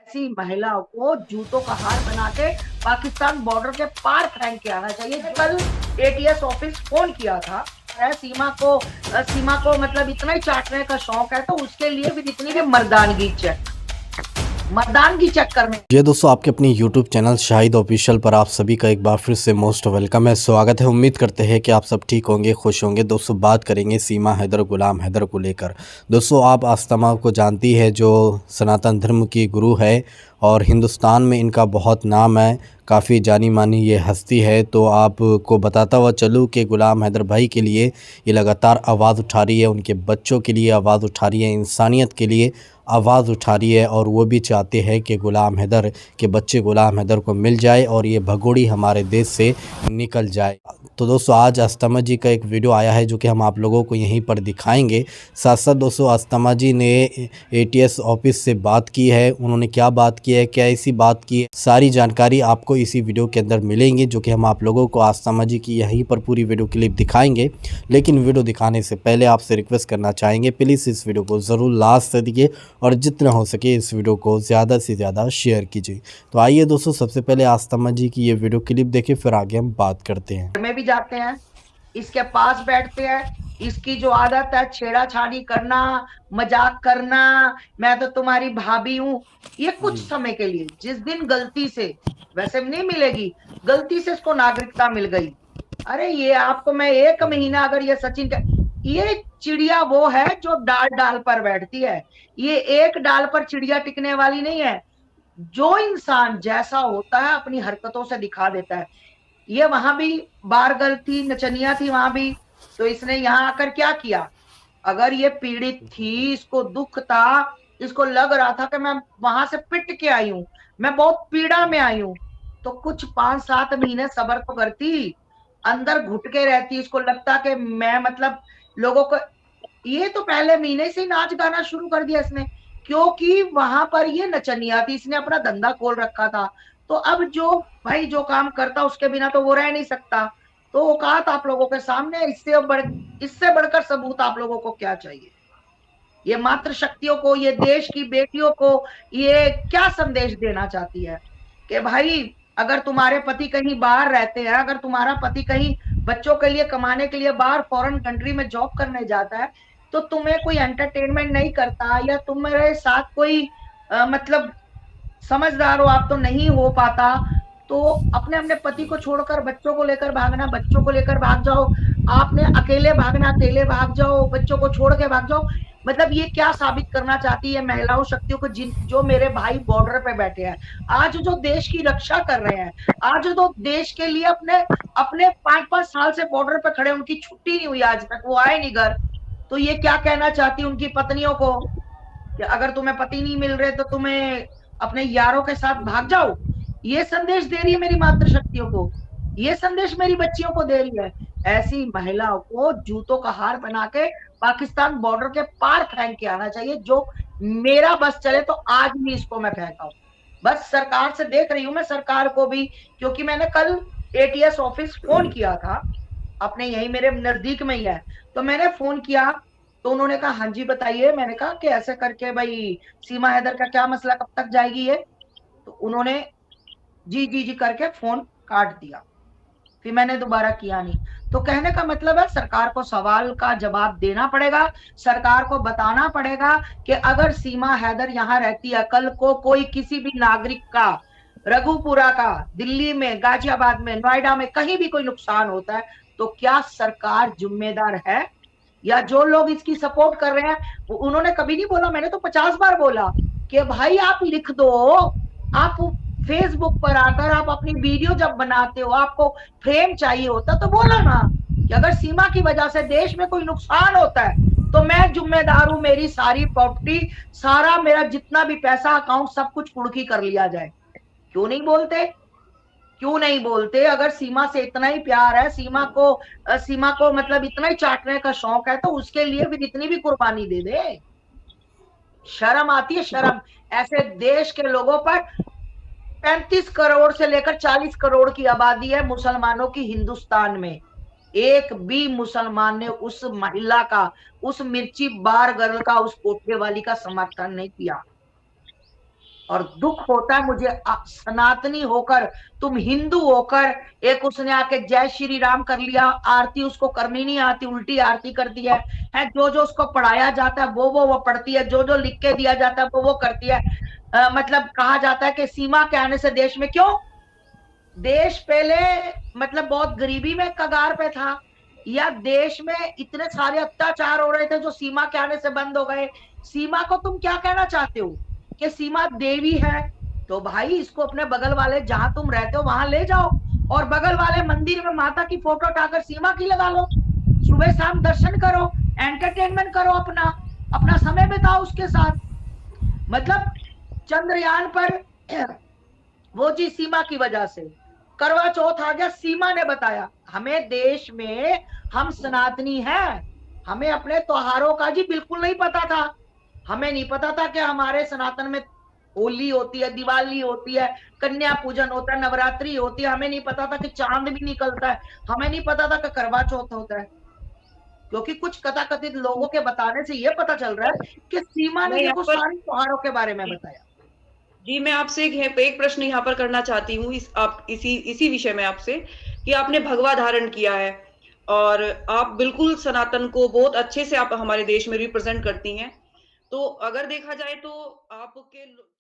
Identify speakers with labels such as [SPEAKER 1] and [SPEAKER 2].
[SPEAKER 1] ऐसी महिलाओं को जूतों का हार बना के पाकिस्तान बॉर्डर के पार फेंक के आना चाहिए। कल एटीएस ऑफिस फोन किया था है सीमा को मतलब इतना ही चाटने का शौक है तो उसके लिए भी इतनी भी मर्दानगी चेक करने।
[SPEAKER 2] ये दोस्तों आपके अपनी YouTube चैनल शाहिद ऑफिशियल पर आप सभी का एक बार फिर से मोस्ट वेलकम है, स्वागत है। उम्मीद करते हैं कि आप सब ठीक होंगे, खुश होंगे। दोस्तों बात करेंगे सीमा हैदर, गुलाम हैदर को लेकर। दोस्तों आप आस्तमा को जानती है, जो सनातन धर्म की गुरु है और हिंदुस्तान में इनका बहुत नाम है, काफ़ी जानी मानी ये हस्ती है। तो आपको बताता हुआ चलूँ कि गुलाम हैदर भाई के लिए ये लगातार आवाज़ उठा रही है, उनके बच्चों के लिए आवाज़ उठा रही है, इंसानियत के लिए आवाज़ उठा रही है। और वो भी चाहते हैं कि गुलाम हैदर के बच्चे गुलाम हैदर को मिल जाए और ये भगोड़ी हमारे देश से निकल जाए। तो दोस्तों आज अस्तमा जी का एक वीडियो आया है जो कि हम आप लोगों को यहीं पर दिखाएंगे। साथ साथ दोस्तों अस्तमा जी ने एटीएस ऑफिस से बात की है, उन्होंने क्या बात की है, क्या ऐसी बात की है, सारी जानकारी आपको इसी वीडियो के अंदर मिलेंगी, जो कि हम आप लोगों को अस्तमा जी की यहीं पर पूरी वीडियो क्लिप दिखाएंगे। लेकिन वीडियो दिखाने से पहले आपसे रिक्वेस्ट करना चाहेंगे, प्लीज़ इस वीडियो को ज़रूर लास्ट तक देखिए और जितना हो सके इस वीडियो को ज़्यादा से ज़्यादा शेयर कीजिए। तो आइए दोस्तों सबसे पहले आस्तमा जी की ये वीडियो क्लिप देखें, फिर आगे हम बात करते हैं।
[SPEAKER 1] में भी जाते हैं, इसके पास बैठते हैं। इसकी जो आदत है छेड़ाछाड़ी करना, मजाक करना, मैं तो तुम्हारी भाभी हूं, ये कुछ समय के लिए, जिस दिन गलती से, वैसे नहीं मिलेगी, गलती से इसको नागरिकता मिल गई। अरे ये आपको मैं 1 महीना अगर ये ये चिड़िया वो है जो डाल डाल पर बैठती है, ये एक डाल पर चिड़िया टिकने वाली नहीं है। जो इंसान जैसा होता है अपनी हरकतों से दिखा देता है। ये वहां भी बार गर्ल थी, नचनिया थी वहां भी, तो इसने यहाँ आकर क्या किया? अगर ये पीड़ित थी, इसको दुख था, इसको लग रहा था कि मैं वहां से पिट के आई हूं, मैं बहुत पीड़ा में आई हूं, तो कुछ 5-7 महीने सब्र तो करती, अंदर घुट के रहती। इसको लगता कि मैं मतलब लोगों को, ये तो पहले महीने से ही नाच गाना शुरू कर दिया इसने, क्योंकि वहां पर ये नचनिया थी, इसने अपना धंधा खोल रखा था। तो अब जो भाई जो काम करता उसके बिना तो वो रह नहीं सकता। तो औकात आप लोगों के सामने, इससे बढ़कर सबूत आप लोगों को क्या चाहिए? ये मातृ शक्तियों को, ये देश की बेटियों को ये क्या संदेश देना चाहती है कि भाई अगर तुम्हारे पति कहीं बाहर रहते हैं, अगर तुम्हारा पति कहीं बच्चों के लिए कमाने के लिए बाहर फॉरेन कंट्री में जॉब करने जाता है, तो तुम्हें कोई एंटरटेनमेंट नहीं करता, या तुम्हारे साथ कोई मतलब समझदार हो आप तो नहीं हो पाता, तो अपने अपने पति को छोड़कर बच्चों को लेकर भागना, बच्चों को लेकर भाग जाओ। आपने अकेले भागना, अकेले भाग जाओ, बच्चों को छोड़ के भाग जाओ। मतलब ये क्या साबित करना चाहती है महिलाओं शक्तियों को, जिन जो मेरे भाई बॉर्डर पे बैठे हैं, आज जो देश की रक्षा कर रहे हैं, आज जो देश के लिए अपने अपने 5-5 साल से बॉर्डर पे खड़े, उनकी छुट्टी नहीं हुई आज तक, वो आए नहीं घर। तो ये क्या कहना चाहती है उनकी पत्नियों को कि अगर तुम्हें पति नहीं मिल रहे तो तुम्हें अपने यारों के साथ भाग जाओ? ये संदेश दे रही है मेरी मातृशक्तियों को, ये संदेश मेरी बच्चियों को दे रही है। ऐसी महिलाओं को जूतों का हार बना के पाकिस्तान बॉर्डर के पार फेंक के आना चाहिए। जो मेरा बस चले तो आज भी इसको मैं फेंका हूं। बस सरकार से देख रही हूं मैं, सरकार को भी, क्योंकि मैंने कल एटीएस ऑफिस फोन किया था, अपने यही मेरे नजदीक में ही है, तो मैंने फोन किया, तो उन्होंने कहा हाँ जी बताइए। मैंने कहा कि ऐसे करके भाई सीमा हैदर का क्या मसला, कब तक जाएगी ये? तो उन्होंने जी जी जी करके फोन काट दिया, फिर मैंने दोबारा किया नहीं। तो कहने का मतलब है सरकार को सवाल का जवाब देना पड़ेगा, सरकार को बताना पड़ेगा कि अगर सीमा हैदर यहाँ रहती है, कल को कोई किसी भी नागरिक का, रघुपुरा का, दिल्ली में, गाजियाबाद में, नोएडा में कहीं भी कोई नुकसान होता है, तो क्या सरकार जिम्मेदार है? या जो लोग इसकी सपोर्ट कर रहे हैं, उन्होंने कभी नहीं बोला, मैंने तो 50 बार बोला कि भाई आप लिख दो, आप फेसबुक पर आकर आप अपनी वीडियो जब बनाते हो, आपको फ्रेम चाहिए होता तो बोलो ना कि अगर सीमा की वजह से देश में कोई नुकसान होता है तो मैं जिम्मेदार हूं, मेरी सारी प्रॉपर्टी, सारा मेरा जितना भी पैसा, अकाउंट, सब कुछ कुर्की कर लिया जाए। क्यों नहीं बोलते? क्यों नहीं बोलते? अगर सीमा से इतना ही प्यार है, सीमा को मतलब इतना ही चाटने का शौक है, तो उसके लिए भी इतनी भी कुर्बानी दे दे। शर्म आती है, शर्म। ऐसे देश के लोगों पर, 35 करोड़ से लेकर 40 करोड़ की आबादी है मुसलमानों की हिंदुस्तान में, एक भी मुसलमान ने उस महिला का, उस मिर्ची बार गर्ल का, उस कोठे वाली का समर्थन नहीं किया। और दुख होता है मुझे सनातनी होकर, तुम हिंदू होकर, एक उसने आके जय श्री राम कर लिया, आरती उसको करनी नहीं आती, उल्टी आरती कर दी है जो जो उसको पढ़ाया जाता है वो पढ़ती है, जो जो लिख के दिया जाता है वो करती है। मतलब कहा जाता है कि सीमा के आने से देश में, क्यों देश पहले मतलब बहुत गरीबी में कगार पे था, या देश में इतने सारे अत्याचार हो रहे थे जो सीमा के आने से बंद हो गए? सीमा को तुम क्या कहना चाहते हो कि सीमा देवी है? तो भाई इसको अपने बगल वाले जहां तुम रहते हो वहां ले जाओ, और बगल वाले मंदिर में माता की फोटो उठाकर सीमा की लगा लो, सुबह शाम दर्शन करो, एंटरटेनमेंट करो, अपना अपना समय बिताओ उसके साथ। मतलब चंद्रयान पर वो चीज सीमा की वजह से, करवा चौथ आ गया, सीमा ने बताया हमें देश में, हम सनातनी हैं, हमें अपने त्योहारों का जी बिल्कुल नहीं पता था। हमें नहीं पता था कि हमारे सनातन में होली होती है, दिवाली होती है, कन्या पूजन होता है, नवरात्रि होती है, हमें नहीं पता था कि चांद भी निकलता है, हमें नहीं पता था कि करवा चौथ होता है। क्योंकि कुछ कथाकथित लोगों के बताने से ये पता चल रहा है कि सीमा ने
[SPEAKER 3] मैं यहाँ
[SPEAKER 1] देखो
[SPEAKER 3] पर
[SPEAKER 1] सारी त्योहारों के बारे में बताया।
[SPEAKER 3] जी, मैं आपसे एक प्रश्न यहाँ पर करना चाहती हूँ, आप इसी इसी विषय में आपसे, कि आपने भगवा धारण किया है और आप बिल्कुल सनातन को बहुत अच्छे से आप हमारे देश में रिप्रेजेंट करती हैं। तो अगर देखा जाए तो आपके